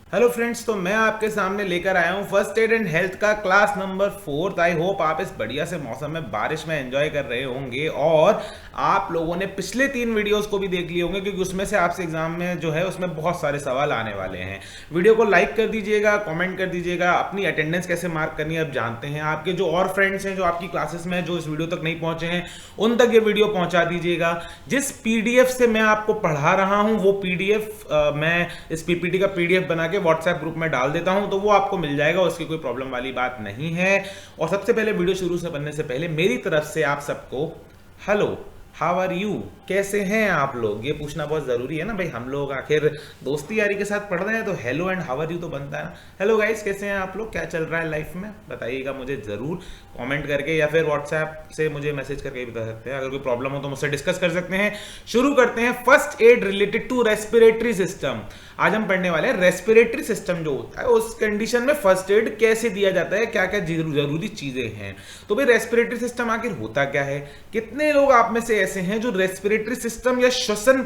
Hello friends, तो मैं आपके सामने लेकर आया हूँ फर्स्ट एड एंड हेल्थ का क्लास नंबर 4। आई होप आप इस बढ़िया से मौसम में बारिश में एंजॉय कर रहे होंगे और आप लोगों ने पिछले 3 वीडियोस को भी देख लिए होंगे, क्योंकि उसमें से आपसे एग्जाम में जो है उसमें बहुत सारे सवाल आने वाले हैं। वीडियो को लाइक कर दीजिएगा, कमेंट कर दीजिएगा। अपनी अटेंडेंस कैसे मार्क करनी है अब जानते हैं। आपके जो और फ्रेंड्स हैं जो आपकी क्लासेस में जो इस वीडियो तक नहीं पहुंचे हैं, उन तक ये वीडियो पहुंचा दीजिएगा। जिस पीडीएफ से मैं आपको पढ़ा रहा हूं वो पीडीएफ मैं इस पीपीटी का पीडीएफ बना के व्हाट्सएप ग्रुप में डाल देता हूं, तो वो आपको मिल जाएगा, उसकी कोई प्रॉब्लम वाली बात नहीं है। और सबसे पहले वीडियो शुरू से बनने से पहले मेरी तरफ से आप सबको हेलो, हाउ आर यू, कैसे हैं आप लोग, ये पूछना बहुत जरूरी है ना भाई। हम लोग आखिर दोस्ती यारी के साथ पढ़ रहे हैं, तो hello and how are you तो बनता है ना। हेलो गाइस, कैसे हैं आप लोग, क्या चल रहा है लाइफ में, बताइएगा मुझे जरूर कमेंट करके, या फिर व्हाट्सएप से मुझे मैसेज करके भी बता सकते हैं। अगर कोई प्रॉब्लम हो तो मुझसे डिस्कस कर सकते हैं। शुरू करते हैं। First aid related to respiratory system. आज हम पढ़ने वाले हैं रेस्पिरेटरी सिस्टम जो होता है उस कंडीशन में फर्स्ट एड कैसे दिया जाता है, क्या क्या जरूरी चीजें हैं। तो भाई रेस्पिरेटरी सिस्टम आखिर होता क्या है। कितने लोग आप में से ऐसे हैं जो रेस्पिरेटरी सिस्टम या श्वसन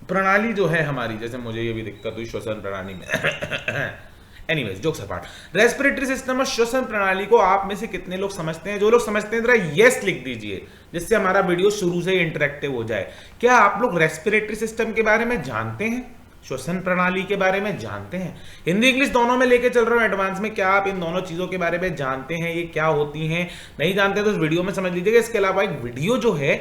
प्रणाली जो है हमारी, जैसे मुझे ये भी दिक्कत हुई श्वसन प्रणाली में anyways, jokes apart, respiratory system और श्वसन प्रणाली को आप में से कितने लोग समझते हैं। जो लोग समझते हैं जरा यस लिख दीजिए, जिससे हमारा वीडियो शुरू से ही इंटरेक्टिव हो जाए। क्या आप लोग रेस्पिरेटरी सिस्टम के बारे में जानते हैं, श्वसन प्रणाली के बारे में जानते हैं। हिंदी इंग्लिश दोनों में लेके चल रहा हूं एडवांस में। क्या आप इन दोनों चीजों के बारे में जानते हैं, ये क्या होती हैं। नहीं जानते तो इस वीडियो में समझ लीजिएगा। इसके अलावा एक वीडियो जो है,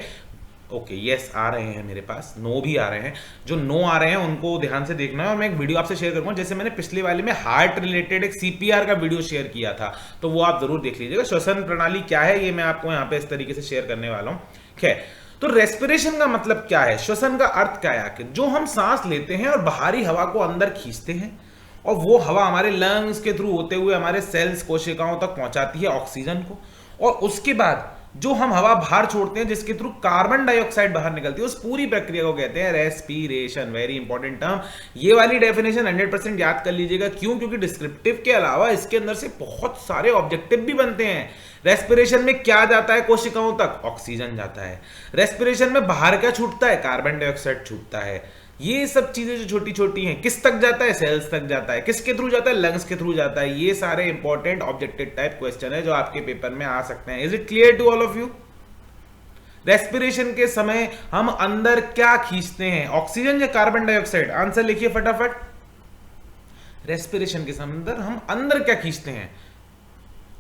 ओके यस आ रहे हैं मेरे पास, नो भी आ रहे हैं। जो नो आ रहे हैं उनको ध्यान से देखना है। और मैं एक वीडियो आपसे शेयर करूंगा, जैसे मैंने पिछले वाले में हार्ट रिलेटेड एक सीपीआर का वीडियो शेयर किया था, तो वो आप जरूर देख लीजिएगा। श्वसन प्रणाली क्या है ये मैं आपको यहाँ पे इस तरीके से शेयर करने वाला हूँ। खैर, तो रेस्पिरेशन का मतलब क्या है, श्वसन का अर्थ क्या है आखिर। जो हम सांस लेते हैं और बाहरी हवा को अंदर खींचते हैं, और वो हवा हमारे लंग्स के थ्रू होते हुए हमारे सेल्स कोशिकाओं तक पहुंचाती है ऑक्सीजन को, और उसके बाद जो हम हवा बाहर छोड़ते हैं जिसके थ्रू कार्बन डाइऑक्साइड बाहर निकलती है, उस पूरी प्रक्रिया को कहते हैं रेस्पिरेशन। Very important term. ये वाली डेफिनेशन 100% याद कर लीजिएगा। क्यों? क्योंकि डिस्क्रिप्टिव के अलावा इसके अंदर से बहुत सारे ऑब्जेक्टिव भी बनते हैं। रेस्पिरेशन में क्या जाता है कोशिकाओं तक, ऑक्सीजन जाता है। रेस्पिरेशन में बाहर क्या छूटता है, कार्बन डाइऑक्साइड छूटता है। ये सब चीजें जो छोटी छोटी हैं, किस तक जाता है, सेल्स तक जाता है। किसके थ्रू जाता है, लंग्स के थ्रू जाता है। ये सारे इंपॉर्टेंट ऑब्जेक्टिव टाइप क्वेश्चन है जो आपके पेपर में आ सकते हैं। Is it clear to all of you. Respiration के समय हम अंदर क्या खींचते हैं, ऑक्सीजन या कार्बन डाइऑक्साइड। आंसर लिखिए फटाफट। रेस्पिरेशन के समय हम अंदर क्या खींचते हैं,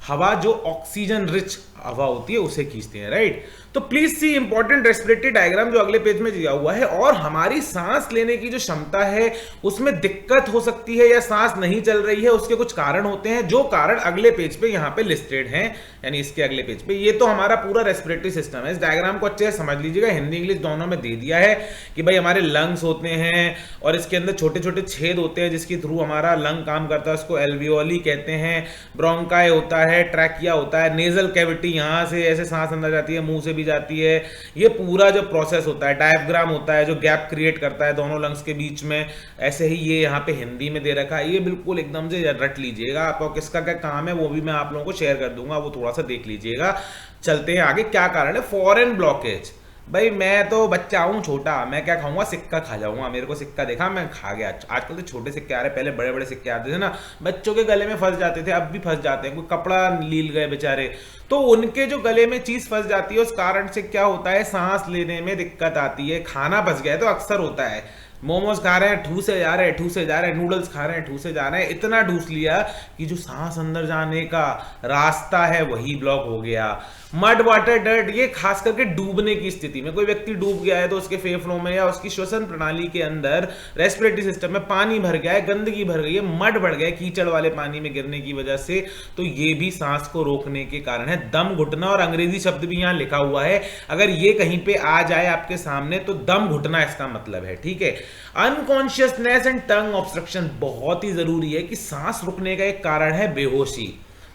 हवा जो ऑक्सीजन रिच हवा होती है उसे खींचते हैं, राइट। तो please see important respiratory diagram जो अगले पेज में दिया हुआ है। और हमारी सांस लेने की जो क्षमता है उसमें दिक्कत हो सकती है या सांस नहीं चल रही है, उसके कुछ कारण होते हैं, जो कारण अगले पेज पे यहाँ पे लिस्टेड हैं, यानी इसके अगले पेज पे। ये तो हमारा पूरा रेस्पिरेटरी सिस्टम है। इस डायग्राम को अच्छे से समझ लीजिएगा। हिंदी इंग्लिश दोनों में दे दिया है कि भाई हमारे लंग्स होते हैं और इसके अंदर छोटे छोटे छेद होते हैं जिसके थ्रू हमारा लंग काम करता है, उसको एल्वियोली कहते हैं। ब्रोंकाई होता है, ट्रैकिया होता है, नेजल कैविटी, यहां से ऐसे सांस अंदर जाती है, मुंह से भी जाती है। ये पूरा जो प्रोसेस होता है, डायफ्राम होता है जो गैप क्रिएट करता है दोनों लंग्स के बीच में। ऐसे ही ये यहाँ पे हिंदी में दे रखा है। ये बिल्कुल एकदम से रट लीजिएगा। आपको किसका क्या काम है वो भी मैं आप लोगों को शेयर कर दूंगा, वो थोड़ा सा देख लीजिएगा। चलते हैं आगे। क्या कारण है, फॉरेन ब्लॉकेज। भाई मैं तो बच्चा हूँ छोटा, मैं क्या खाऊंगा, सिक्का खा जाऊंगा। मेरे को सिक्का देखा मैं खा गया। आजकल तो छोटे सिक्के आ रहे, पहले बड़े बड़े सिक्के आते थे ना, बच्चों के गले में फंस जाते थे, अब भी फंस जाते हैं। कोई कपड़ा लील गए बेचारे, तो उनके जो गले में चीज फंस जाती है उस कारण से क्या होता है, सांस लेने में दिक्कत आती है। खाना फंस गया है तो अक्सर होता है। मोमोज खा रहे हैं, ठूसे जा रहे हैं, ठूसे जा रहे हैं। नूडल्स खा रहे हैं, ठूसे जा रहे हैं। इतना ठूस लिया कि जो सांस अंदर जाने का रास्ता है वही ब्लॉक हो गया। मड, वाटर, डर्ट, ये खास करके डूबने की स्थिति में, कोई व्यक्ति डूब गया है तो उसके फेफड़ों में या उसकी श्वसन प्रणाली के अंदर रेस्पिरेटरी सिस्टम में पानी भर गया है, गंदगी भर गई है, मड बढ़ गया है कीचड़ वाले पानी में गिरने की वजह से, तो ये भी सांस को रोकने के कारण है। दम घुटना, और अंग्रेजी शब्द भी यहां लिखा हुआ है, अगर ये कहीं पे आ जाए आपके सामने तो दम घुटना इसका मतलब है, ठीक है। अनकॉन्शियसनेस एंड टंग ऑब्स्ट्रक्शन, बहुत ही जरूरी है कि सांस रुकने का एक कारण है बेहोशी।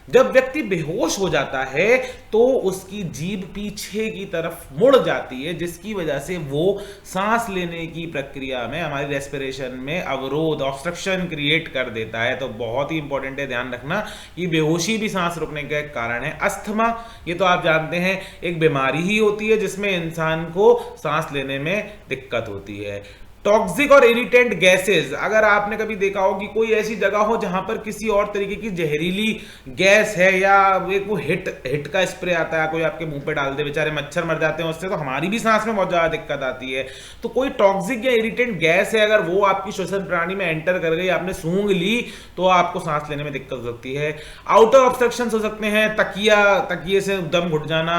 जब व्यक्ति बेहोश हो जाता है तो उसकी जीभ पीछे की तरफ मुड़ जाती है, जिसकी वजह से वो सांस लेने की प्रक्रिया में, हमारी रेस्पिरेशन में अवरोध, ऑब्स्ट्रक्शन क्रिएट कर देता है। तो बहुत ही इंपॉर्टेंट है ध्यान रखना कि बेहोशी भी सांस रुकने का एक कारण है। अस्थमा, ये तो आप जानते हैं एक बीमारी ही होती है जिसमें इंसान को सांस लेने में दिक्कत होती है। टॉक्सिक और इरिटेंट गैसेस, अगर आपने कभी देखा हो कि कोई ऐसी जगह हो जहां पर किसी और तरीके की जहरीली गैस है या एक वो हिट का स्प्रे आता है, कोई आपके मुंह पे डाल दे, बेचारे मच्छर मर जाते हैं उससे, तो हमारी भी सांस में बहुत ज्यादा दिक्कत आती है। तो कोई टॉक्सिक या इरिटेंट गैस है, अगर वो आपकी श्वसन प्रणाली में एंटर कर गई, आपने सूंघ ली, तो आपको सांस लेने में दिक्कत हो सकती है। आउटर ऑब्स्ट्रक्शन हो सकते हैं, तकिए से दम घुट जाना,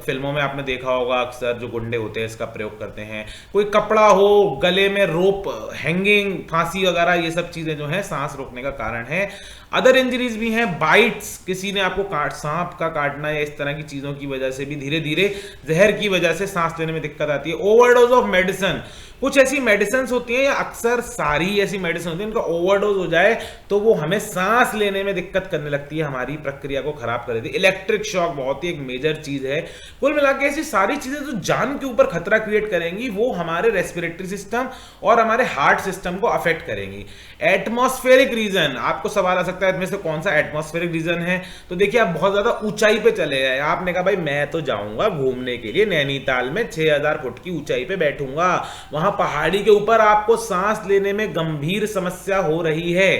फिल्मों में आपने देखा होगा अक्सर जो गुंडे होते हैं इसका प्रयोग करते हैं। कोई कपड़ा हो, गले में रोप हैंगिंग, फांसी वगैरह, ये सब चीजें जो है सांस रोकने का कारण है। अदर इंजरीज भी हैं, बाइट्स, किसी ने आपको सांप का काटना या इस तरह की चीजों की वजह से भी धीरे धीरे जहर की वजह से सांस लेने में दिक्कत आती है। ओवरडोज ऑफ मेडिसिन, कुछ ऐसी मेडिसिन होती है या अक्सर सारी ऐसी मेडिसिन होती है, इनका ओवरडोज हो जाए तो वो हमें सांस लेने में दिक्कत करने लगती है, हमारी प्रक्रिया को खराब कर देती है। इलेक्ट्रिक शॉक बहुत ही एक मेजर चीज है। कुल मिलाकर ऐसी सारी चीजें जो जान के ऊपर खतरा क्रिएट करेंगी वो हमारे रेस्पिरेटरी सिस्टम और हमारे हार्ट सिस्टम को अफेक्ट करेंगी। एटमॉस्फेरिक रीजन, आपको सवाल आ सकता है इसमें से कौन सा एटमॉस्फेरिक रीजन है, तो देखिए आप बहुत ज्यादा ऊंचाई पे चले गए, आपने कहा भाई मैं तो जाऊंगा घूमने के लिए नैनीताल में 6000 फुट की ऊंचाई पे बैठूंगा, वहां पहाड़ी के ऊपर आपको सांस लेने में गंभीर समस्या हो रही है।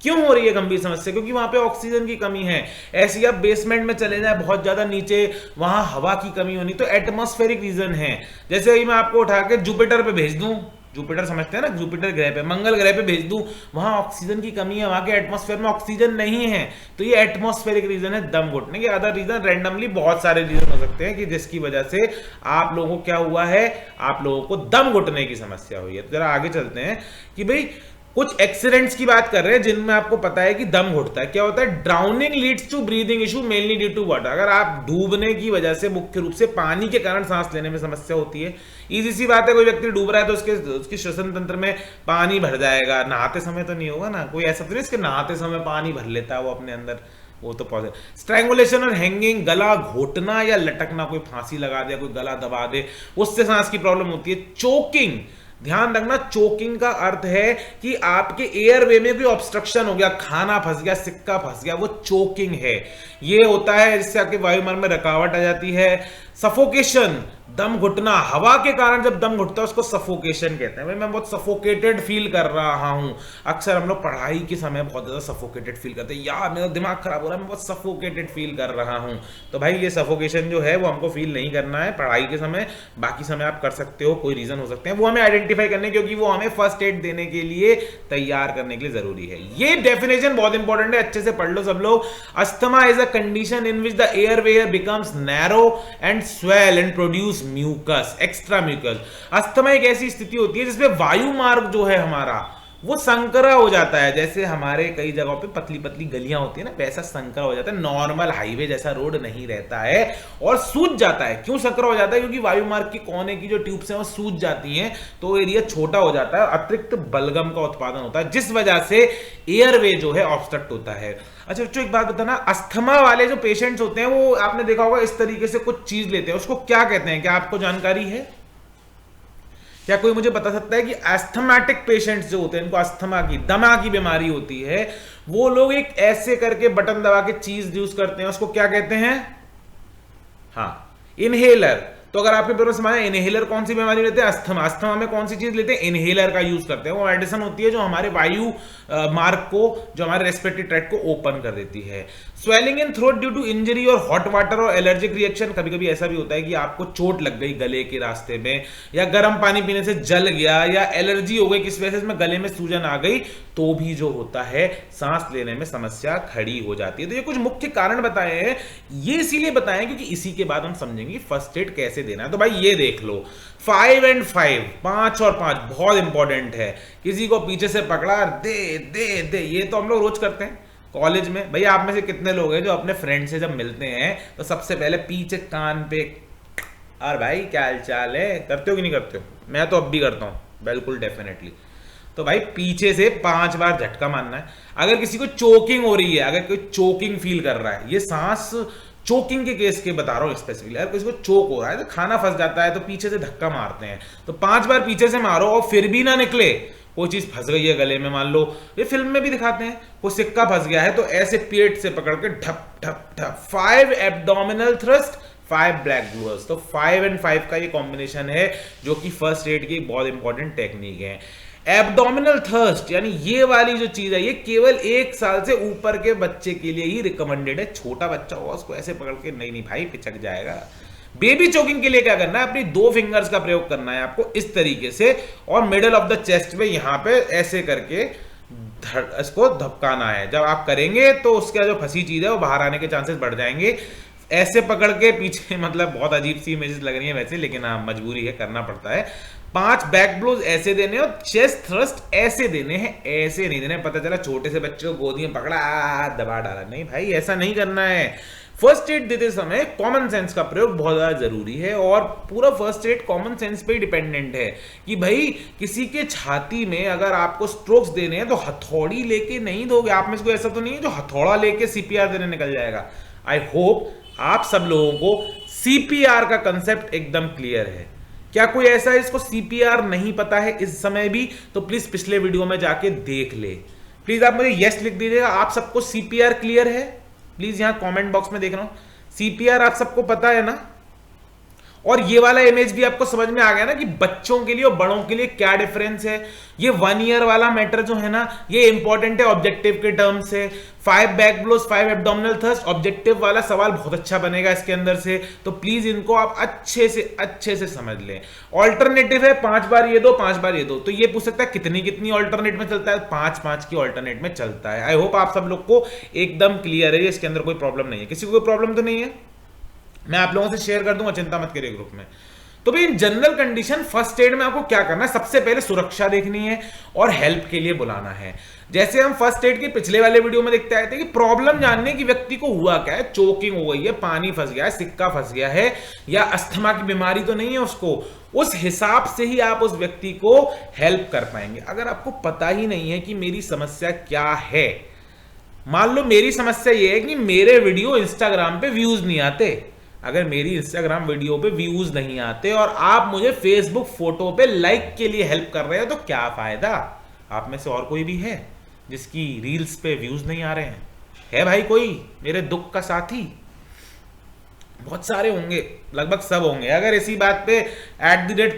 क्यों हो रही है गंभीर समस्या? क्योंकि वहां पे ऑक्सीजन की कमी है। ऐसी आप बेसमेंट में चले जाए बहुत ज्यादा नीचे, वहां हवा की कमी होनी, तो एटमॉस्फेरिक रीजन है। जैसे ही मैं आपको उठा के जुपिटर पे भेज दूं, जुपिटर समझते हैं ना, जुपिटर ग्रह पे, मंगल ग्रह पे भेज दूं, वहां ऑक्सीजन की कमी है, वहां के एटमॉस्फेयर में ऑक्सीजन नहीं है, तो ये एटमॉस्फेरिक रीजन है दम घुटने के। अदर रीजन रैंडमली बहुत सारे रीजन हो सकते हैं कि जिसकी वजह से आप लोगों को क्या हुआ है, आप लोगों को दम घुटने की समस्या हुई है। तो जरा आगे चलते हैं कि भाई कुछ एक्सीडेंट्स की बात कर रहे हैं जिनमें आपको पता है कि दम घुटता है। क्या होता है? Drowning leads to breathing issue mainly due to water, अगर आप डूबने की वजह से, मुख्य रूप से पानी के कारण सांस लेने में समस्या होती है। इजी सी बात है, कोई व्यक्ति डूब रहा है तो उसके श्वसन तंत्र में पानी भर जाएगा, नहाते समय तो नहीं होगा ना, कोई ऐसा तो नहीं इसके नहाते समय पानी भर लेता है वो अपने अंदर, वो तो पॉसिबल। स्ट्रैंगुलेशन और हैंगिंग, गला घोटना या लटकना, कोई फांसी लगा दे, कोई गला दबा दे, उससे सांस की प्रॉब्लम होती है। चोकिंग, ध्यान रखना, चोकिंग का अर्थ है कि आपके एयरवे में कोई ऑब्स्ट्रक्शन हो गया, खाना फंस गया, सिक्का फंस गया, वो चोकिंग है। ये होता है जिससे आपके वायुमंडल में रुकावट आ जाती है। सफोकेशन, दम घुटना, हवा के कारण जब दम घुटता है उसको सफोकेशन कहते हैं। भाई मैं बहुत सफोकेटेड फील कर रहा हूं, अक्सर हम लोग पढ़ाई के समय बहुत ज्यादा सफोकेटेड फील करते हैं, यार मेरा दिमाग खराब हो रहा है, मैं बहुत सफोकेटेड फील कर रहा हूं। तो भाई ये सफोकेशन जो है वो हमको फील नहीं करना है पढ़ाई के समय, बाकी समय आप कर सकते हो, कोई रीजन हो सकते हैं, वो हमें आइडेंटिफाई करने, क्योंकि वो हमें फर्स्ट एड देने के लिए तैयार करने के लिए जरूरी है। ये डेफिनेशन बहुत इंपॉर्टेंट है, अच्छे से पढ़ लो सब लोग। Asthma is a condition in which the airway becomes narrow and swell and produce mucus, extra mucus. Asthma एक ऐसी स्थिति होती है जिसमें वायु मार्ग जो है हमारा वो संकरा हो जाता है। जैसे हमारे कई जगहों पे पतली पतली गलियां होती है ना, वैसा संकरा हो जाता है, नॉर्मल हाईवे जैसा रोड नहीं रहता है और सूज जाता है। क्यों संकरा हो जाता है? क्योंकि वायु मार्ग की कोने की जो ट्यूब्स हैं वो सूज जाती हैं, तो एरिया छोटा हो जाता है, अतिरिक्त बलगम का उत्पादन होता है, जिस वजह से एयरवे जो है ऑब्स्ट्रक्ट होता है। अच्छा बच्चों एक बात बताना, अस्थमा वाले जो पेशेंट्स होते हैं वो आपने देखा होगा इस तरीके से कुछ चीज लेते हैं, उसको क्या कहते हैं? क्या आपको जानकारी है? क्या कोई मुझे बता सकता है कि एस्थमेटिक पेशेंट्स जो होते हैं, इनको अस्थमा की, दमा की बीमारी होती है, वो लोग एक ऐसे करके बटन दबा के चीज यूज करते हैं, उसको क्या कहते हैं? हाँ, इनहेलर। तो अगर आपके पेपर में समाया इनहेलर कौन सी बीमारी लेते हैं? अस्थमा। अस्थमा में कौन सी चीज लेते हैं? इनहेलर का यूज करते हैं। वो मेडिसिन होती है जो हमारे वायु मार्ग को, जो हमारे रेस्पिरेटरी ट्रैक्ट को ओपन कर देती है। Swelling in throat due to injury और हॉट वाटर और एलर्जिक रिएक्शन, कभी कभी ऐसा भी होता है कि आपको चोट लग गई गले के रास्ते में, या गर्म पानी पीने से जल गया, या एलर्जी हो गई किस वजह से में गले में सूजन आ गई, तो भी जो होता है सांस लेने में समस्या खड़ी हो जाती है। तो ये कुछ मुख्य कारण बताए हैं, ये इसीलिए बताए क्योंकि इसी के बाद हम समझेंगे फर्स्ट एड कैसे देना है। तो भाई ये देख लो, 5 and 5, 5 और 5 बहुत इंपॉर्टेंट है। किसी को पीछे से पकड़ा, दे दे दे, ये तो हम लोग रोज करते हैं कॉलेज में। भैया आप में से कितने लोग हैं जो अपने फ्रेंड से जब मिलते हैं तो सबसे पहले पीछे कान पे, और भाई क्या हाल चाल है, करते हो कि नहीं करते हो? मैं तो अब भी करता हूं, बिल्कुल डेफिनेटली। तो भाई पीछे से 5 बार झटका मारना है। अगर किसी को चोकिंग हो रही है, अगर कोई चोकिंग फील कर रहा है, ये सांस चोकिंग के केस के बता रहा हूं स्पेसिफिकली, अगर किसी को चोक हो रहा है तो खाना फंस जाता है तो पीछे से धक्का मारते हैं, तो 5 बार पीछे से मारो और फिर भी ना निकले, कोई चीज फंस गई है गले में, मान लो ये फिल्म में भी दिखाते हैं, कोई सिक्का फंस गया है तो ऐसे पेट से पकड़ के ढप ढप ढप, 5 एब्डोमिनल थ्रस्ट, 5 ब्लैक ग्लूअर्स। तो 5 and 5 का ये कॉम्बिनेशन है जो कि फर्स्ट एड की बहुत इंपॉर्टेंट टेक्निक है। एब्डोमिनल थर्स्ट यानी ये वाली जो चीज है ये केवल 1 साल से ऊपर के बच्चे के लिए ही रिकमेंडेड है। छोटा बच्चा होगा उसको ऐसे पकड़ के नहीं भाई पिचक जाएगा। बेबी चोकिंग के लिए क्या करना है, अपनी 2 फिंगर्स का प्रयोग करना है आपको इस तरीके से, और मिडल ऑफ द चेस्ट पे यहां पे ऐसे करके इसको धपकाना है। जब आप करेंगे तो उसका जो फंसी चीज है वो बाहर आने के चांसेस बढ़ जाएंगे। ऐसे पकड़ के पीछे मतलब बहुत अजीब सी इमेजेस लग रही है वैसे, लेकिन हाँ मजबूरी है, करना पड़ता है। 5 बैक ब्लोज ऐसे देने हैं और चेस्ट थ्रस्ट ऐसे देने हैं, ऐसे नहीं देने। पता चला छोटे से बच्चे को गोदी में पकड़ा दबा डाला, नहीं भाई ऐसा नहीं करना है। फर्स्ट एड देते समय कॉमन सेंस का प्रयोग बहुत ज्यादा जरूरी है, और पूरा फर्स्ट एड कॉमन सेंस पे ही डिपेंडेंट है कि भाई किसी के छाती में अगर आपको स्ट्रोक्स देने हैं तो हथौड़ी लेके नहीं दोगे। आप में से कोई ऐसा तो नहीं है जो हथौड़ा लेके सीपीआर देने निकल जाएगा। आई होप आप सब लोगों को सीपीआर का कंसेप्ट एकदम क्लियर है। क्या कोई ऐसा है इसको सीपीआर नहीं पता है इस समय भी? तो प्लीज पिछले वीडियो में जाके देख ले। प्लीज आप मुझे यस लिख दीजिएगा, आप सबको सीपीआर क्लियर है? प्लीज यहां कमेंट बॉक्स में देख रहा हूं, सीपीआर आप सबको पता है ना? और ये वाला इमेज भी आपको समझ में आ गया ना कि बच्चों के लिए और बड़ों के लिए क्या डिफरेंस है। ये 1 ईयर वाला मैटर जो है ना ये इंपॉर्टेंट है ऑब्जेक्टिव के टर्म से। 5 back blows 5 abdominal thrust, objective वाला सवाल बहुत अच्छा बनेगा इसके अंदर से, तो प्लीज इनको आप अच्छे से समझ लें। ऑल्टरनेटिव है 5 बार ये दो 5 बार ये दो, तो ये पूछ सकता है कितनी ऑल्टरनेट में चलता है? 5 की ऑल्टरनेट में चलता है। आई होप आप सब लोग को एकदम क्लियर है, इसके अंदर कोई प्रॉब्लम नहीं है। किसी को कोई प्रॉब्लम तो नहीं है? मैं आप लोगों से शेयर कर दूंगा, चिंता मत करिए ग्रुप में। तो भाई in general condition first aid में आपको क्या करना है, सबसे पहले सुरक्षा देखनी है और हेल्प के लिए बुलाना है। जैसे हम फर्स्ट एड के पिछले वाले वीडियो में देखते आए थे कि प्रॉब्लम जानने की व्यक्ति को हुआ क्या है, चोकिंग हो गई है, पानी फंस गया है, सिक्का फंस गया है, या अस्थमा की बीमारी तो नहीं है उसको, उस हिसाब से ही आप उस व्यक्ति को हेल्प कर पाएंगे। अगर आपको पता ही नहीं है कि मेरी समस्या क्या है, मान लो मेरी समस्या ये है कि मेरे वीडियो इंस्टाग्राम पे व्यूज नहीं आते। अगर मेरी इंस्टाग्राम वीडियो पे व्यूज नहीं आते और आप मुझे फेसबुक फोटो पे लाइक के लिए हेल्प कर रहे हो तो क्या फायदा? आप में से और कोई भी है जिसकी रील्स पे व्यूज नहीं आ रहे हैं? है भाई कोई मेरे दुख का साथी? बहुत सारे होंगे, लगभग सब होंगे। अगर इसी बात पे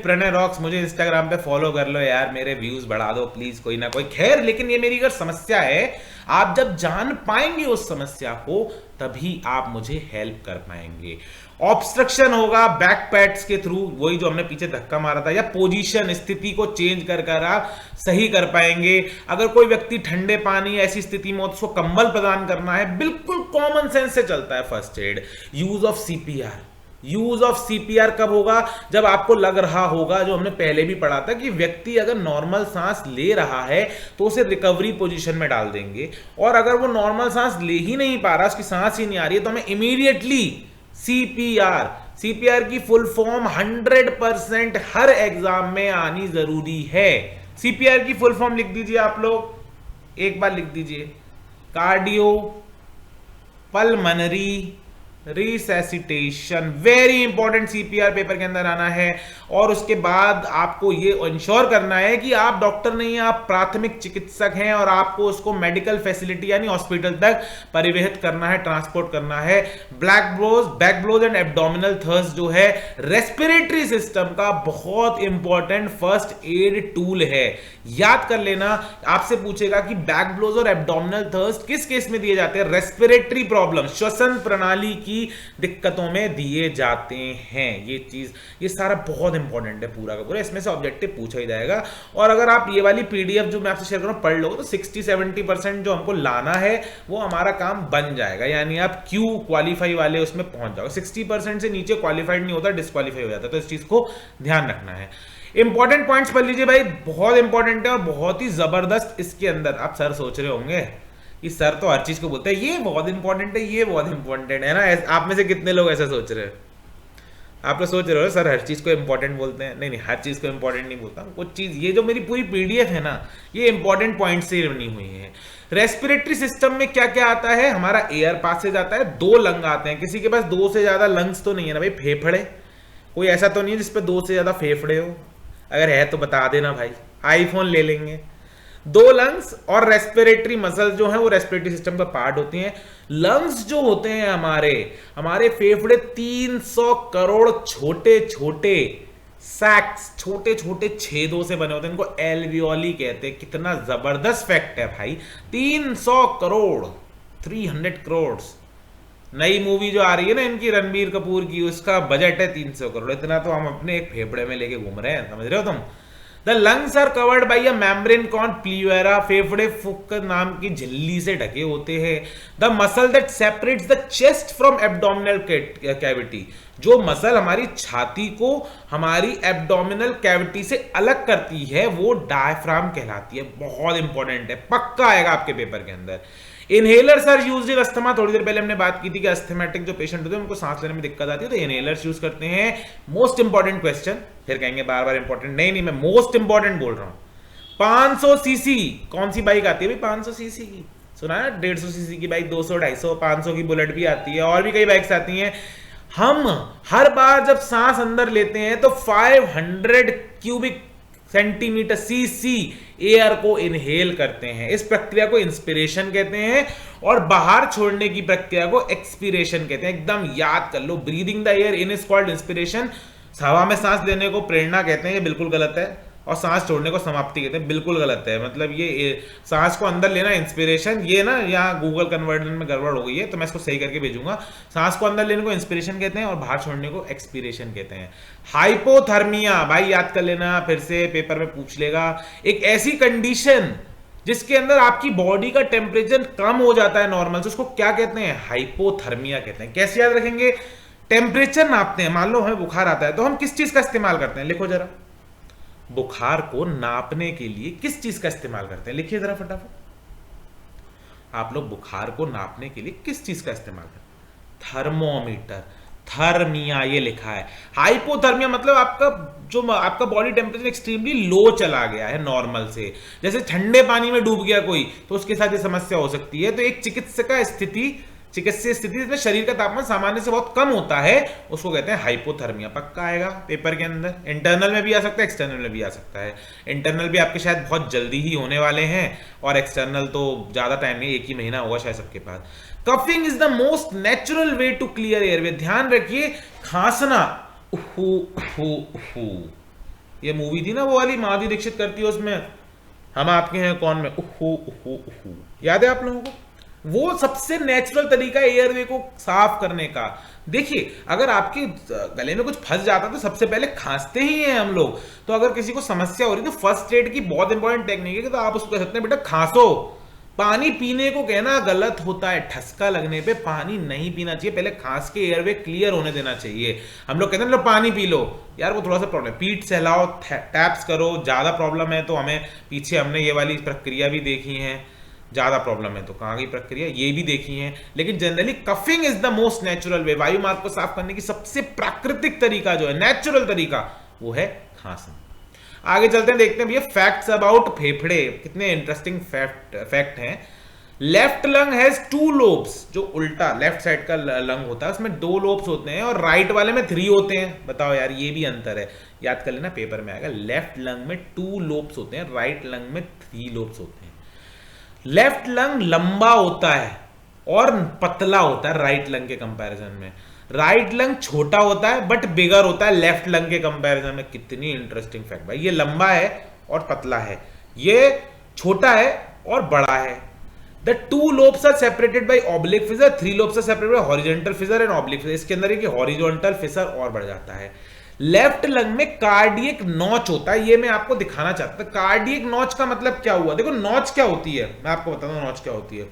@प्रणय रॉक्स मुझे इंस्टाग्राम पे फॉलो कर लो यार, मेरे व्यूज बढ़ा दो प्लीज कोई ना कोई। खैर, लेकिन ये मेरी अगर समस्या है, आप जब जान पाएंगे उस समस्या को तभी आप मुझे हेल्प कर पाएंगे। ऑब्स्ट्रक्शन होगा बैक पैड्स के थ्रू, वही जो हमने पीछे धक्का मारा था, या पोजीशन स्थिति को चेंज कर कर आप सही कर पाएंगे। अगर कोई व्यक्ति ठंडे पानी ऐसी स्थिति में हो तो उसको कंबल प्रदान करना है, बिल्कुल कॉमन सेंस से चलता है first aid. Use of CPR, use of CPR कब होगा? जब आपको लग रहा होगा, जो हमने पहले भी पढ़ा था, कि व्यक्ति अगर नॉर्मल सांस ले रहा है तो उसे रिकवरी पोजीशन में डाल देंगे, और अगर वो नॉर्मल सांस ले ही नहीं पा रहा, उसकी सांस ही नहीं आ रही है, तो हमें इमीडिएटली सीपीआर की फुल फॉर्म 100% हर एग्जाम में आनी जरूरी है। सीपीआर की फुल फॉर्म लिख दीजिए आप लोग, एक बार लिख दीजिए, cardio pulmonary resuscitation. Very important, CPR paper के अंदर आना है। और उसके बाद आपको ये इंश्योर करना है कि आप डॉक्टर नहीं हैं, आप प्राथमिक चिकित्सक हैं, और आपको उसको मेडिकल फैसिलिटी यानी हॉस्पिटल तक परिवहित करना है, ट्रांसपोर्ट करना है। Back blows and abdominal thrust जो है रेस्पिरेटरी सिस्टम का बहुत इंपॉर्टेंट फर्स्ट एड टूल है। याद कर लेना, आपसे पूछेगा कि बैक ब्लोज और एब्डोमिनल थर्स्ट किस केस में दिए जाते हैं? रेस्पिरेटरी प्रॉब्लम, श्वसन प्रणाली की दिक्कतों में दिए जाते हैं। ये चीज, ये सारा बहुत इंपॉर्टेंट है पूरा का पूरा, इसमें से ऑब्जेक्टिव पूछा ही जाएगा। और अगर आप ये वाली पीडीएफ जो मैं आपसे शेयर कर रहा हूं पढ़ लो तो 60-70% जो हमको लाना है वो हमारा काम बन जाएगा, यानी आप क्यू क्वालिफाई वाले उसमें पहुंच जाओगे। 60% से नीचे क्वालिफाइड नहीं होता, डिस्क्वालीफाई हो जाता है, तो इस चीज को ध्यान रखना है। इंपॉर्टेंट पॉइंट्स पढ़ लीजिए भाई, बहुत इंपॉर्टेंट है और बहुत ही जबरदस्त इसके अंदर। आप सर सोच रहे होंगे कि सर तो हर चीज को बोलते हैं ये बहुत इंपॉर्टेंट है, ये बहुत इंपॉर्टेंट है ना। आप में से कितने लोग ऐसा सोच रहे हैं? आप लोग सोच रहे हो सर हर चीज को इंपॉर्टेंट बोलते हैं। नहीं, हर चीज को इंपॉर्टेंट नहीं बोलता। कुछ चीज, ये जो मेरी पूरी पीडीएफ है ना, ये इंपॉर्टेंट पॉइंट से बनी हुई है। रेस्पिरेटरी सिस्टम में क्या क्या आता है? हमारा एयर पास से जाता है, 2 लंग आते हैं। किसी के पास 2 से ज्यादा लंग्स तो नहीं है ना भाई? फेफड़े, कोई ऐसा तो नहीं है जिसपे 2 से ज्यादा फेफड़े हो? अगर है तो बता देना भाई, आईफोन ले लेंगे। दो लंग्स और रेस्पिरेटरी मसल्स जो हैं वो रेस्पिरेटरी सिस्टम का पार्ट होती हैं। लंग्स जो होते हैं हमारे हमारे फेफड़े 300 करोड़ छोटे छोटे सैक्स, छोटे छोटे छेदों से बने होते हैं, इनको एल्वियोली कहते हैं। कितना जबरदस्त फैक्ट है भाई, 300 करोड़, 300 करोड़। नई मूवी जो आ रही है ना इनकी, रणबीर कपूर की, उसका बजट है 300 करोड़। इतना तो हम अपने एक फेफड़े में लेके घूम रहे हैं, समझ रहे हो तुम। The lungs are covered by a membrane called pleura, फेफड़े फुक नाम की झिल्ली से ढके होते हैं। The muscle that separates the chest from abdominal cavity, जो मसल हमारी छाती को हमारी एब्डोमिनल कैविटी से अलग करती है वो डायफ्राम कहलाती है। बहुत इंपॉर्टेंट है, पक्का आएगा आपके पेपर के अंदर। Inhalers are used in asthma, थोड़ी देर पहले हमने बात की थी कि अस्थमेटिक जो पेशेंट होते हैं उनको सांस लेने में दिक्कत आती है तो इनहेलर्स यूज करते हैं। मोस्ट इंपॉर्टेंट क्वेश्चन, फिर कहेंगे बार बार इंपॉर्टेंट नहीं, मैं मोस्ट इंपॉर्टेंट बोल रहा हूं। 500 सीसी कौन सी बाइक आती है भाई? 500 सीसी की सुना है, 150 सीसी की बाइक, 200, 250, 500 की बुलेट भी आती है और भी कई बाइक्स आती हैं। हम हर बार जब सांस अंदर लेते हैं तो 500 क्यूबिक सेंटीमीटर सीसी एयर को इनहेल करते हैं। इस प्रक्रिया को इंस्पिरेशन कहते हैं और बाहर छोड़ने की प्रक्रिया को एक्सपीरेशन कहते हैं। एकदम याद कर लो, breathing the air in is called inspiration. हवा में सांस लेने को प्रेरणा कहते हैं, ये बिल्कुल गलत है। और सांस छोड़ने को समाप्ति कहते हैं, बिल्कुल गलत है। मतलब ये सांस को अंदर लेना इंस्पिरेशन, ये ना यहाँ गूगल कन्वर्जन में गड़बड़ हो गई है तो मैं इसको सही करके भेजूंगा। सांस को अंदर लेने को इंस्पिरेशन कहते हैं और बाहर छोड़ने को एक्सपीरेशन कहते हैं। हाइपोथर्मिया भाई याद कर लेना, फिर से पेपर में पूछ लेगा। एक ऐसी कंडीशन जिसके अंदर आपकी बॉडी का टेम्परेचर कम हो जाता है नॉर्मल से, उसको क्या कहते हैं? हाइपोथर्मिया कहते हैं। कैसे याद रखेंगे? टेम्परेचर नापते हैं, मान लो हमें बुखार आता है तो हम किस चीज का इस्तेमाल करते हैं? लिखो जरा, बुखार को नापने के लिए किस चीज का इस्तेमाल करते हैं? लिखिए जरा फटाफट। आप लोग बुखार को नापने के लिए किस चीज का इस्तेमाल करते हैं? थर्मोमीटर, थर्मिया ये लिखा है। हाइपोथर्मिया मतलब आपका बॉडी टेम्परेचर एक्सट्रीमली लो चला गया है नॉर्मल से, जैसे ठंडे पानी में डूब गया कोई तो उसके साथ ये समस्या हो सकती है। तो एक चिकित्सीय स्थिति जिसमें शरीर का तापमान सामान्य से बहुत कम होता है उसको कहते हैं हाइपोथर्मिया। पक्का आएगा पेपर के अंदर, इंटरनल में भी आ सकता है, एक्सटर्नल में भी आ सकता है। इंटरनल भी आपके शायद बहुत जल्दी ही होने वाले हैं और एक्सटर्नल तो ज्यादा टाइम नहीं, 1 ही महीना होगा शायद सबके पास। Coughing is the most natural way to clear airway. ध्यान रखिए, खांसना, ये मूवी थी ना वो वाली, माधुरी दीक्षित करती है उसमें, हम आपके हैं कौन में, याद है आप लोगों को? वो सबसे नेचुरल तरीका है एयरवे को साफ करने का। देखिए अगर आपके गले में कुछ फंस जाता है तो सबसे पहले खांसते ही हैं हम लोग। तो अगर किसी को समस्या हो रही है तो फर्स्ट एड की बहुत इंपॉर्टेंट टेक्निक है कि तो आप उसको कह सकते हैं बेटा खांसो। पानी पीने को कहना गलत होता है, ठसका लगने पे पानी नहीं पीना चाहिए, पहले खांस के एयरवे क्लियर होने देना चाहिए। हम लोग कहते हैं लो पानी पी लो, यार वो थोड़ा सा प्रॉब्लम, पीठ सहलाओ, टैप्स करो, ज्यादा प्रॉब्लम है तो हमें पीछे हमने ये वाली प्रक्रिया भी देखी है, ज्यादा प्रॉब्लम है तो कहाँ की प्रक्रिया ये भी देखी है। लेकिन generally coughing is the most natural वे, वायु मार्ग को साफ करने की सबसे प्राकृतिक तरीका जो है, नेचुरल तरीका, वो है खांसना। आगे चलते हैं, देखते हैं भैया फैक्ट्स अबाउट फेफड़े, कितने इंटरेस्टिंग फैक्ट हैं। लेफ्ट लंग हैज 2 लोब्स, जो उल्टा लेफ्ट साइड का लंग होता है उसमें 2 लोब्स होते हैं और राइट वाले में 3 होते हैं। बताओ यार, ये भी अंतर है, याद कर लेना पेपर में आएगा। लेफ्ट लंग में 2 लोब्स होते हैं, राइट लंग में 3 लोब्स होते हैं। लेफ्ट लंग लंबा होता है और पतला होता है राइट लंग के कंपैरिजन में। राइट लंग छोटा होता है बट बिगर होता है लेफ्ट लंग के कंपैरिजन में। कितनी इंटरेस्टिंग फैक्ट भाई, ये लंबा है और पतला है, ये छोटा है और बड़ा है। The 2 lobes are separated by oblique fissure, 3 lobes are separated by horizontal fissure and oblique fissure। इसके अंदर एक हॉरिजॉन्टल फिसर और बढ़ जाता है। लेफ्ट लंग में कार्डियक नॉच होता है, ये मैं आपको दिखाना चाहता हूं। कार्डियक नॉच का मतलब क्या हुआ? देखो नॉच क्या होती है, मैं आपको बताता हूं नॉच क्या होती है।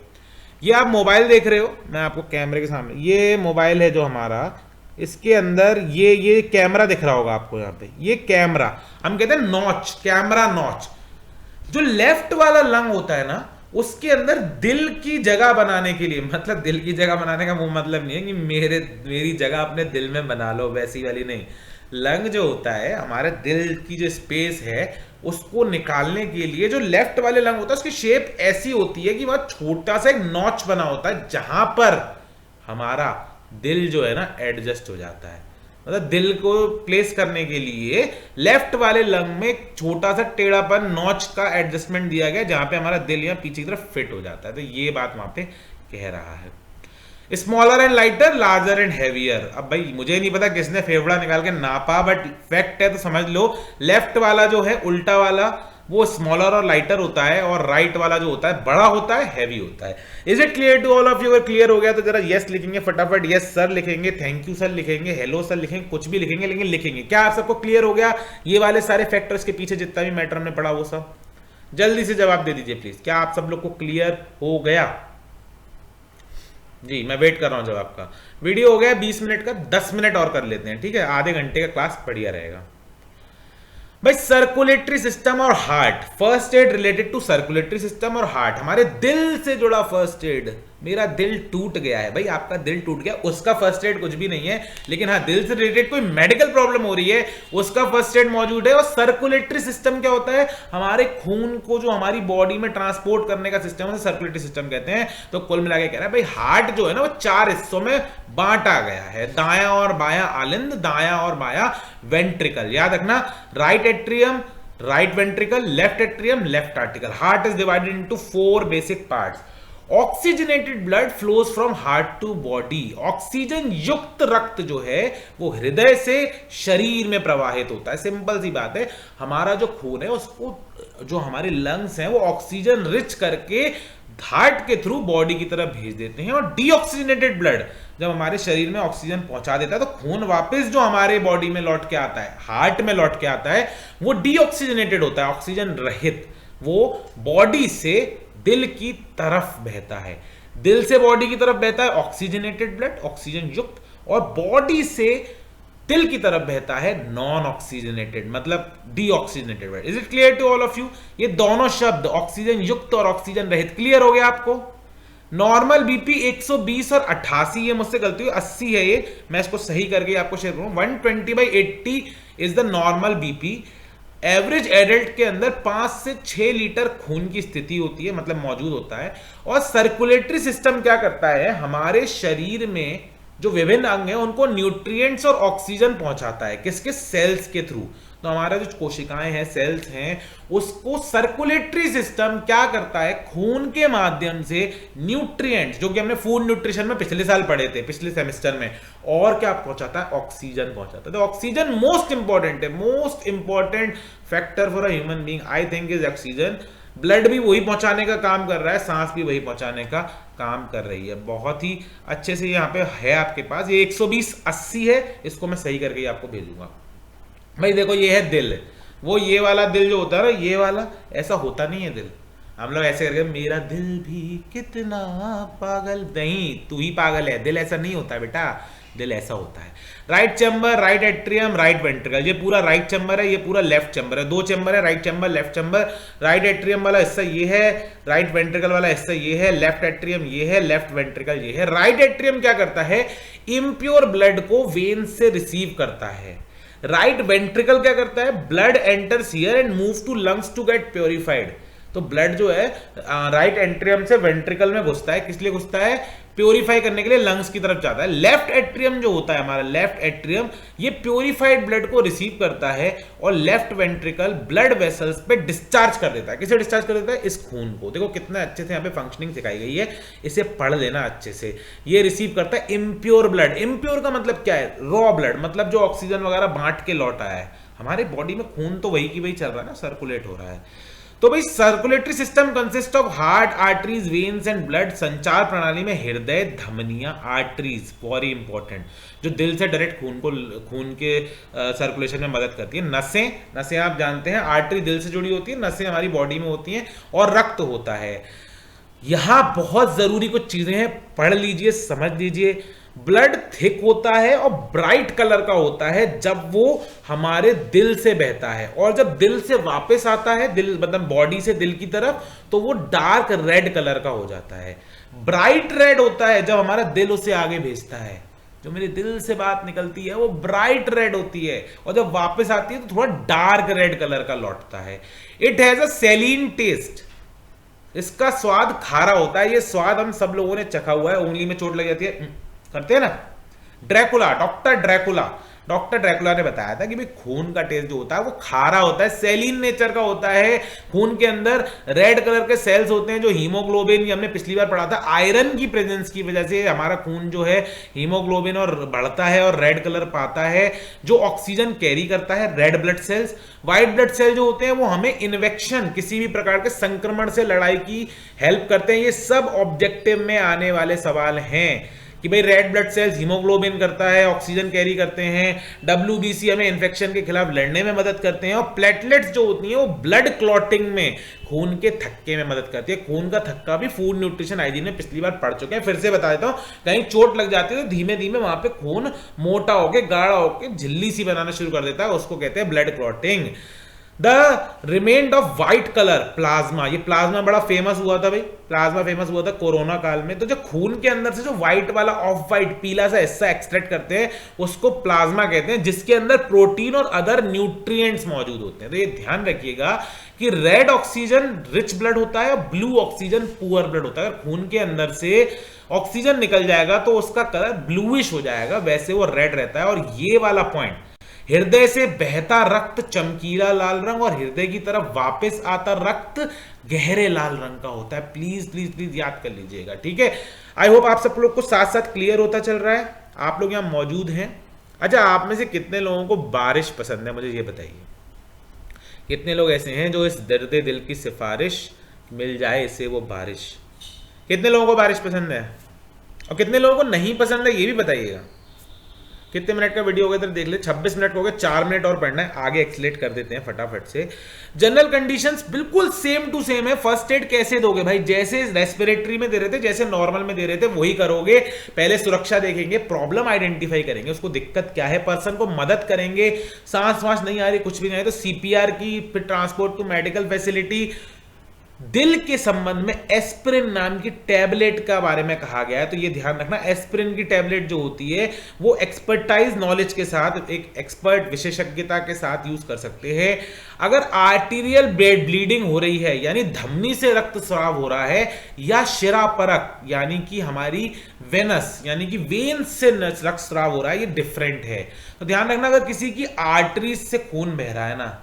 ये आप मोबाइल देख रहे हो, मैं आपको कैमरे के सामने, ये मोबाइल है जो हमारा, इसके अंदर ये कैमरा दिख रहा होगा आपको यहाँ पे, ये कैमरा हम कहते हैं नॉच, कैमरा नॉच। जो लेफ्ट वाला लंग होता है ना, उसके अंदर दिल की जगह बनाने के लिए, मतलब दिल की जगह बनाने का वो मतलब नहीं है कि मेरी जगह अपने दिल में बना लो, वैसी वाली नहीं। लंग जो होता है हमारे दिल की जो स्पेस है उसको निकालने के लिए जो लेफ्ट वाले लंग होता है उसकी शेप ऐसी होती है कि वह छोटा सा एक नॉच बना होता है जहां पर हमारा दिल जो है ना एडजस्ट हो जाता है। मतलब दिल को प्लेस करने के लिए लेफ्ट वाले लंग में एक छोटा सा टेढ़ापन नॉच का एडजस्टमेंट दिया गया, जहां पे हमारा दिल यहाँ पीछे की तरफ फिट हो जाता है। तो ये बात वहां पे कह रहा है। Smaller and lighter, larger and heavier. अब भाई मुझे नहीं पता किसने फेफड़ा निकाल के नापा, बट फैक्ट है तो समझ लो। लेफ्ट वाला जो है उल्टा वाला वो स्मॉलर और लाइटर होता है, और राइट वाला जो होता है बड़ा होता है, हैवी होता है। Is it clear to all of you? अगर क्लियर हो गया तो जरा यस लिखेंगे फटाफट। यस सर लिखेंगे, थैंक यू सर लिखेंगे, हेलो सर लिखेंगे, कुछ भी लिखेंगे, लेकिन लिखेंगे। क्या आप सबको क्लियर हो गया ये वाले सारे फैक्टर्स के पीछे जितना भी मैटर हमने पढ़ा वो सब? जल्दी से जवाब दे दीजिए प्लीज। क्या आप सब लोग को क्लियर हो गया? जी मैं वेट कर रहा हूं जवाब का। वीडियो हो गया 20 मिनट का, 10 मिनट और कर लेते हैं, ठीक है? आधे घंटे का क्लास बढ़िया रहेगा भाई। सर्कुलेटरी सिस्टम और heart, first aid related to circulatory system और हार्ट, हमारे दिल से जुड़ा फर्स्ट एड। मेरा दिल टूट गया है भाई, आपका दिल टूट गया, उसका फर्स्ट एड कुछ भी नहीं है, लेकिन हाँ दिल से रिलेटेड कोई मेडिकल प्रॉब्लम हो रही है उसका फर्स्ट एड मौजूद है। और सर्कुलेटरी सिस्टम क्या होता है? हमारे खून को जो हमारी बॉडी में ट्रांसपोर्ट करने का सिस्टम है, सर्कुलेटरी सिस्टम कहते हैं। तो कुल मिला के कह रहा है भाई हार्ट जो है ना वो 4 हिस्सों में बांटा गया है, दायां और बायां आलिंद, दायां और बायां वेंट्रिकल। याद रखना, right atrium, right ventricle, left atrium, left article. Heart is divided into 4 basic parts. Oxygenated blood flows from heart to body. Oxygen युक्त रक्त जो है वो हृदय से शरीर में प्रवाहित होता है। सिंपल सी बात है, हमारा जो खून है उसको, जो हमारे लंग्स हैं वो ऑक्सीजन रिच करके हार्ट के थ्रू बॉडी की तरफ भेज देते हैं। और डीऑक्सीजनेटेड ब्लड जब हमारे शरीर में ऑक्सीजन पहुंचा देता है तो खून वापस जो हमारे बॉडी में लौट के आता है, हार्ट में लौट के आता है, वो डीऑक्सीजनेटेड होता है, ऑक्सीजन रहित। वो बॉडी से दिल की तरफ बहता है, दिल से बॉडी की तरफ बहता है ऑक्सीजनेटेड ब्लड, ऑक्सीजन युक्त, और बॉडी से दिल की तरफ बहता है नॉन ऑक्सीजनेटेड, मतलब deoxygenated blood. Is it clear to all of you? ये दोनों शब्द ऑक्सीजन युक्त और ऑक्सीजन रहित क्लियर हो गया आपको? नॉर्मल बीपी 120 और 88, ये मुझसे गलती हुई, 80 है ये, मैं इसको सही करके आपको शेयर करूं। 120/80 is the normal BP. Average adult के अंदर 5 से 6 लीटर खून की स्थिति होती है, मतलब मौजूद होता है। और सर्कुलेटरी सिस्टम क्या करता है? हमारे शरीर में जो विभिन्न अंग हैं उनको न्यूट्रिएंट्स और ऑक्सीजन पहुंचाता है। किसके? सेल्स के थ्रू। तो हमारा जो कोशिकाएं हैं, सेल्स हैं, उसको सर्कुलेटरी सिस्टम क्या करता है? खून के माध्यम से न्यूट्रिएंट्स, जो कि हमने फूड न्यूट्रिशन में पिछले साल पढ़े थे, पिछले सेमेस्टर में, और क्या पहुंचाता है? ऑक्सीजन पहुंचाता है। तो ऑक्सीजन मोस्ट इंपॉर्टेंट है, most important factor for a human being I think is oxygen. Blood भी वही पहुंचाने का काम कर रहा है, सांस भी वही पहुंचाने का काम कर रही है। बहुत ही अच्छे से यहाँ पे है आपके पास। ये 120/80 है, इसको मैं सही करके आपको भेजूंगा। भाई देखो ये है दिल, वो ये वाला दिल जो होता है ना, ये वाला ऐसा होता नहीं है दिल। हम लोग ऐसे करके मेरा दिल भी कितना पागल, नहीं तू ही पागल है, दिल ऐसा नहीं होता है बेटा, दिल ऐसा होता है। Right chamber, right atrium, right ventricle, ये पूरा राइट चैम्बर है, ये पूरा लेफ्ट चैम्बर है। 2 चैम्बर है, right chamber, left chamber. Right atrium वाला हिस्सा ये है, राइट वेंट्रिकल वाला हिस्सा ये है, लेफ्ट एट्रियम ये है, लेफ्ट वेंट्रिकल ये है। राइट एट्रियम क्या करता है? इम्प्योर ब्लड को वेन से रिसीव करता है। राइट वेंट्रिकल क्या करता है? Blood enters here and move to lungs to get purified. तो ब्लड जो है राइट एट्रियम से वेंट्रिकल में घुसता है, किस लिए घुसता है? प्योरीफाई करने के लिए, लंग्स की तरफ जाता है। लेफ्ट एट्रियम जो होता है हमारा, लेफ्ट एट्रियम, ये प्योरीफाइड ब्लड को रिसीव करता है और लेफ्ट वेंट्रिकल ब्लड वेसल्स पे डिस्चार्ज कर देता है। किसे डिस्चार्ज कर देता है? इस खून को। देखो कितना अच्छे से यहाँ पे फंक्शनिंग सिखाई गई है, इसे पढ़ लेना अच्छे से। ये रिसीव करता है इम्प्योर ब्लड। इम्प्योर का मतलब क्या है? रॉ ब्लड, मतलब जो ऑक्सीजन वगैरह बांट के लौट आया है। हमारे बॉडी में खून तो वही की वही चल रहा है ना, सर्कुलेट हो रहा है। तो भाई circulatory system consist of heart, arteries, veins and blood. संचार प्रणाली में हृदय, धमनियां, आर्टरीज, वेरी इंपॉर्टेंट, जो दिल से डायरेक्ट खून के सर्कुलेशन में मदद करती है। नसें आप जानते हैं, आर्टरी दिल से जुड़ी होती है, नसें हमारी बॉडी में होती हैं, और रक्त होता है। यहां बहुत जरूरी कुछ चीजें हैं, पढ़ लीजिए, समझ लीजिए। ब्लड थिक होता है और ब्राइट कलर का होता है जब वो हमारे दिल से बहता है, और जब दिल से वापस आता है, दिल मतलब बॉडी से दिल की तरफ, तो वो डार्क रेड कलर का हो जाता है। ब्राइट रेड होता है जब हमारा दिल उसे आगे भेजता है, जो मेरे दिल से बात निकलती है वो ब्राइट रेड होती है, और जब वापस आती है तो थोड़ा डार्क रेड कलर का लौटता है। It has a Salian test, इसका स्वाद खारा होता है। ये स्वाद हम सब लोगों ने चखा हुआ है, उंगली में चोट लग जाती है, करते हैं ना। Dracula, doctor Dracula, doctor Dracula ने बताया था कि भाई खून का टेस्ट जो होता है वो खारा होता है, सेलिन नेचर का होता है। खून के अंदर रेड कलर के सेल्स होते हैं जो हीमोग्लोबिन, ये हमने पिछली बार पढ़ा था, आयरन की प्रेजेंस की वजह से हमारा खून जो है हीमोग्लोबिन और बढ़ता है और रेड कलर पाता है, जो ऑक्सीजन कैरी करता है, red blood cells. White blood cell जो होते हैं वो हमें इन्फेक्शन, किसी भी प्रकार के संक्रमण से लड़ाई की हेल्प करते हैं। ये सब ऑब्जेक्टिव में आने वाले सवाल हैं कि भाई रेड ब्लड सेल्स हीमोग्लोबिन करता है, ऑक्सीजन कैरी करते हैं, WBC हमें इन्फेक्शन के खिलाफ लड़ने में मदद करते हैं, और प्लेटलेट्स जो होती हैं वो ब्लड क्लॉटिंग में, खून के थक्के में मदद करती है। खून का थक्का भी फूड न्यूट्रिशन हाइजीन में पिछली बार पढ़ चुके हैं, फिर से बता देता हूं। कहीं चोट लग जाती है तो धीमे धीमे वहां पे खून मोटा होके, गाढ़ा होके झिल्ली सी बनाना शुरू कर देता है, उसको कहते हैं blood clotting. The remained of white colour plasma, ये प्लाज्मा बड़ा फेमस हुआ था भाई, प्लाज्मा फेमस हुआ था कोरोना काल में। तो जो खून के अंदर से जो व्हाइट वाला, ऑफ व्हाइट पीला सा हिस्सा एक्सट्रैक्ट करते हैं उसको प्लाज्मा कहते हैं, जिसके अंदर प्रोटीन और अदर न्यूट्रिएंट्स मौजूद होते हैं। तो ये ध्यान रखिएगा कि रेड ऑक्सीजन रिच ब्लड होता है और ब्लू ऑक्सीजन पुअर ब्लड होता है। अगर खून के अंदर से ऑक्सीजन निकल जाएगा तो उसका कलर ब्लूइश हो जाएगा, वैसे वो रेड रहता है। और ये वाला पॉइंट, हृदय से बहता रक्त चमकीला लाल रंग और हृदय की तरफ वापस आता रक्त गहरे लाल रंग का होता है। प्लीज प्लीज प्लीज याद कर लीजिएगा, ठीक है। आई होप आप सब लोग को साथ साथ क्लियर होता चल रहा है। आप लोग यहाँ मौजूद हैं। अच्छा, आप में से कितने लोगों को बारिश पसंद है, मुझे ये बताइए। कितने लोग ऐसे हैं जो इस दर्द दिल की सिफारिश, मिल जाए इसे वो बारिश। कितने लोगों को बारिश पसंद है और कितने लोगों को नहीं पसंद है, ये भी बताइएगा। कितने मिनट का वीडियो हो गया, देख ले, 26 मिनट हो गए, 4 मिनट और पढ़ना है, आगे एक्सलेट कर देते हैं फटाफट से। जनरल कंडीशंस बिल्कुल सेम टू सेम है। फर्स्ट एड कैसे दोगे भाई, जैसे रेस्पिरेटरी में दे रहे थे, जैसे नॉर्मल में दे रहे थे, वही करोगे। पहले सुरक्षा देखेंगे, प्रॉब्लम आइडेंटिफाई करेंगे, उसको दिक्कत क्या है, पर्सन को मदद करेंगे। सांस वांस नहीं आ रही, कुछ भी नहीं है तो CPR की, फिर ट्रांसपोर्ट टू मेडिकल फैसिलिटी। दिल के संबंध में एस्पिरिन नाम की टैबलेट का बारे में कहा गया है, तो ये ध्यान रखना, एस्पिरिन की टैबलेट जो होती है वो एक्सपर्टाइज नॉलेज के साथ, एक एक्सपर्ट विशेषज्ञता के साथ यूज कर सकते हैं। अगर आर्टीरियल ब्लीडिंग हो रही है, यानी धमनी से रक्त स्राव हो रहा है, या शिरापरक यानी कि हमारी वेनस यानी कि वेन से रक्त स्राव हो रहा है, ये डिफरेंट है। तो ध्यान रखना, अगर किसी की आर्टरीज से खून बह रहा है ना,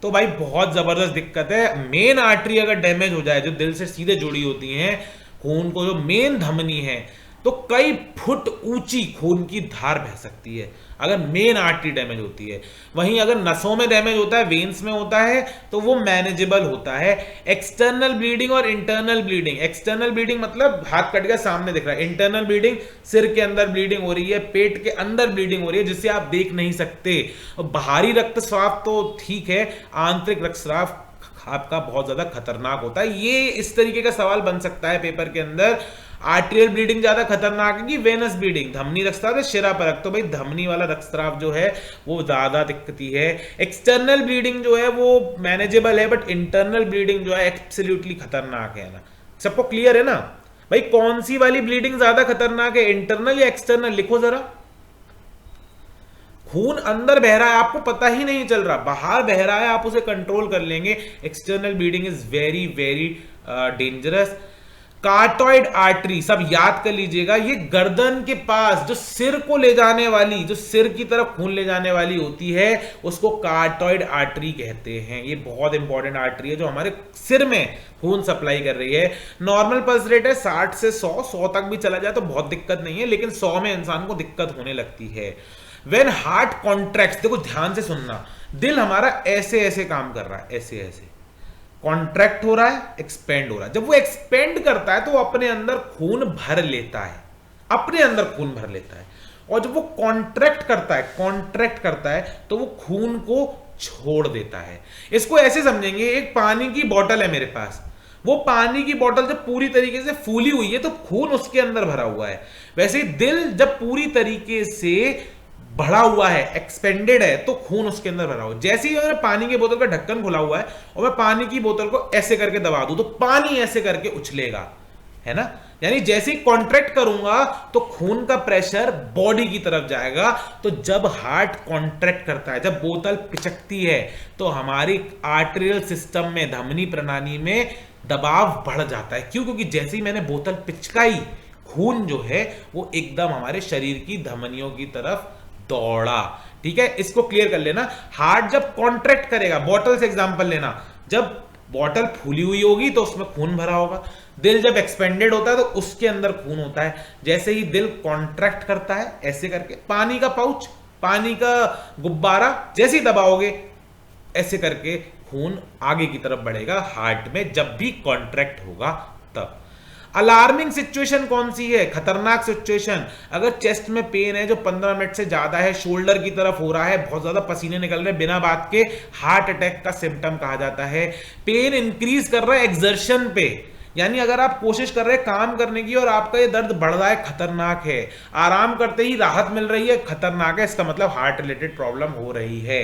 तो भाई बहुत जबरदस्त दिक्कत है। मेन आर्टरी अगर डैमेज हो जाए, जो दिल से सीधे जुड़ी होती हैं, खून को जो मेन धमनी है, तो कई फुट ऊंची खून की धार बह सकती है अगर मेन आर्टरी डैमेज होती है। वहीं अगर नसों में डैमेज होता है, वेन्स में होता है, तो वो मैनेजेबल होता है। एक्सटर्नल ब्लीडिंग और इंटरनल ब्लीडिंग, एक्सटर्नल ब्लीडिंग मतलब हाथ कट गया सामने दिख रहा है, इंटरनल ब्लीडिंग सिर के अंदर ब्लीडिंग हो रही है, पेट के अंदर ब्लीडिंग हो रही है जिससे आप देख नहीं सकते। बाहरी रक्तस्राव तो ठीक है, आंतरिक रक्तस्राव आपका बहुत ज्यादा खतरनाक होता है। ये इस तरीके का सवाल बन सकता है पेपर के अंदर, आर्टेरियल ब्लीडिंग ज्यादा खतरनाक है कि वेनस ब्लीडिंग, धमनी रक्तस्राव है, शिरापरक। तो भाई धमनी वाला रक्तस्राव जो है वो ज्यादा दिक्कती है। एक्सटर्नल ब्लीडिंग जो है वो मैनेजेबल है, बट इंटरनल ब्लीडिंग जो है एब्सोल्युटली खतरनाक है ना। सबको क्लियर है ना भाई, कौन सी वाली ब्लीडिंग ज्यादा खतरनाक है, इंटरनल या एक्सटर्नल? लिखो जरा। खून अंदर बह रहा है, आपको पता ही नहीं चल रहा, बाहर बह रहा है, आप उसे कंट्रोल कर लेंगे। External bleeding is very very dangerous. Carotid artery, सब याद कर लीजिएगा, ये गर्दन के पास जो सिर को ले जाने वाली, जो सिर की तरफ खून ले जाने वाली होती है, उसको कार्टॉइड आर्टरी कहते हैं। ये बहुत इंपॉर्टेंट आर्टरी है जो हमारे सिर में खून सप्लाई कर रही है। नॉर्मल पल्स रेट है 60 से 100 तक भी चला जाए तो बहुत दिक्कत नहीं है, लेकिन 100 में इंसान को दिक्कत होने लगती है। When हार्ट कॉन्ट्रैक्ट, देखो ध्यान से सुनना, दिल हमारा ऐसे ऐसे काम कर रहा है, ऐसे ऐसे कॉन्ट्रैक्ट हो रहा है, एक्सपेंड हो रहा है। जब वो एक्सपेंड करता है तो वो अपने अंदर खून भर लेता है, अपने अंदर खून भर लेता है। और जब वो कॉन्ट्रैक्ट करता है तो वो खून को छोड़ देता है। इसको ऐसे समझेंगे, एक पानी की बोतल है मेरे पास, वो पानी की बोतल जब पूरी तरीके से फूली हुई है तो खून उसके अंदर भरा हुआ है। वैसे ही दिल जब पूरी तरीके से बढ़ा हुआ है, एक्सपेंडेड है, तो खून उसके अंदर भरा हुआ है। जैसे ही मैंने पानी की बोतल का ढक्कन खुला हुआ है और मैं पानी की बोतल को ऐसे करके दबा दूं तो पानी ऐसे करके उछलेगा, है ना। यानी जैसे ही कॉन्ट्रैक्ट करूंगा तो खून का प्रेशर बॉडी की तरफ जाएगा। तो जब हार्ट कॉन्ट्रैक्ट करता है, जब बोतल पिचकती है, तो हमारी आर्टेरियल सिस्टम में, धमनी प्रणाली में दबाव बढ़ जाता है। क्यों? क्योंकि जैसे ही मैंने बोतल पिचकाई, खून जो है वो एकदम हमारे शरीर की धमनियों की तरफ दौड़ा। ठीक है, इसको क्लियर कर लेना। हार्ट जब कॉन्ट्रैक्ट करेगा, बॉटल से एग्जांपल लेना, जब बॉटल फूली हुई होगी तो उसमें खून भरा होगा। दिल जब एक्सपेंडेड होता है तो उसके अंदर खून होता है। जैसे ही दिल कॉन्ट्रैक्ट करता है ऐसे करके, पानी का पाउच, पानी का गुब्बारा जैसे ही दबाओगे ऐसे करके खून आगे की तरफ बढ़ेगा हार्ट में, जब भी कॉन्ट्रैक्ट होगा तब। अलार्मिंग सिचुएशन कौन सी है? खतरनाक सिचुएशन, अगर चेस्ट में पेन है जो 15 मिनट से ज्यादा है, शोल्डर की तरफ हो रहा है, बहुत ज्यादा पसीने निकल रहे हैं बिना बात के, हार्ट अटैक का सिम्टम कहा जाता है। पेन इंक्रीज कर रहा है एक्सर्शन पे, यानी अगर आप कोशिश कर रहे हैं काम करने की और आपका ये दर्द बढ़ रहा है, खतरनाक है। आराम करते ही राहत मिल रही है, खतरनाक है, इसका मतलब हार्ट रिलेटेड प्रॉब्लम हो रही है।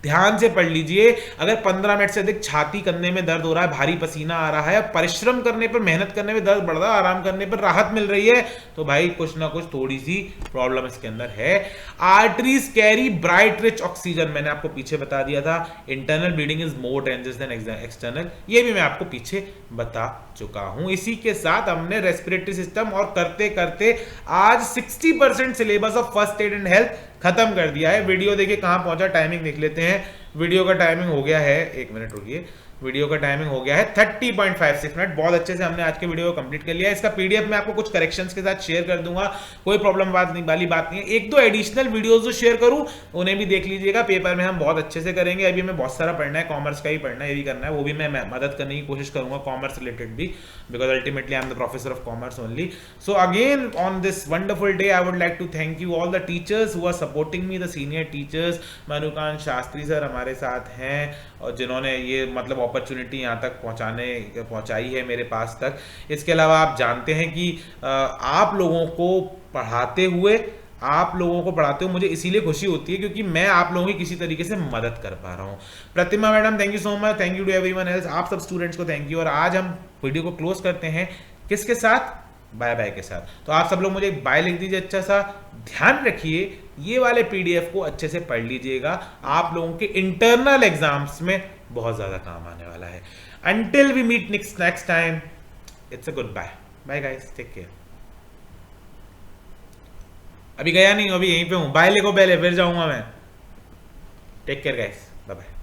ध्यान से पढ़ लीजिए, अगर 15 मिनट से अधिक छाती करने में दर्द हो रहा है, भारी पसीना आ रहा है, परिश्रम करने पर, मेहनत करने में दर्द बढ़ रहा है, आराम करने पर राहत मिल रही है, तो भाई कुछ ना कुछ थोड़ी सी प्रॉब्लम इसके अंदर है। Arteries carry bright rich oxygen, मैंने आपको पीछे बता दिया था। Internal bleeding is more dangerous than external, ये भी मैं आपको पीछे बता चुका हूं। इसी के साथ हमने रेस्पिरेटरी सिस्टम और करते करते आज 60% syllabus of first aid and health खत्म कर दिया है। वीडियो देखिए कहां पहुंचा, टाइमिंग देख लेते हैं। वीडियो का टाइमिंग हो गया है, एक मिनट रुकिए, वीडियो का टाइमिंग हो गया है 30.56 मिनट। बहुत अच्छे से हमने आज के वीडियो को कंप्लीट कर लिया है। इसका पीडीएफ मैं आपको कुछ करेक्शंस के साथ शेयर कर दूंगा, कोई प्रॉब्लम वाली बात नहीं है। एक दो एडिशनल वीडियोस जो शेयर करूं उन्हें भी देख लीजिएगा, पेपर में हम बहुत अच्छे से करेंगे। अभी हमें बहुत सारा पढ़ना है, कॉमर्स का ही पढ़ना है, ये भी करना है, वो भी मैं मदद करने की कोशिश करूंगा, कॉमर्स रिलेटेड भी, because ultimately I am the professor of commerce only. So again on this wonderful day I would like to thank you all the teachers who are supporting me, the senior teachers. Manukant Shastri sir हमारे साथ हैं और जिन्होंने ये मतलब opportunity यहाँ तक पहुंचाई है मेरे पास तक। इसके अलावा आप जानते हैं कि आप लोगों को पढ़ाते हुए मुझे इसीलिए खुशी होती है क्योंकि मैं आप लोगों की किसी तरीके से मदद कर पा रहा हूँ। Pratima madam thank you so much, thank you to everyone else, आप सब स्टूडेंट्स को थैंक यू। और आज हम वीडियो को क्लोज करते हैं किसके साथ? बाय बाय के साथ। तो आप सब लोग मुझे एक बाय लिख दीजिए अच्छा सा। ध्यान रखिए ये वाले पीडीएफ को अच्छे से पढ़ लीजिएगा, आप लोगों के इंटरनल एग्जाम्स में बहुत ज्यादा काम आने वाला है। Until we meet next time, it's a goodbye. Bye guys, take care. अभी गया नहीं हूँ, अभी यहीं पे हूँ। बाय लिखो पहले, फिर जाऊंगा मैं। Take care guys, bye bye.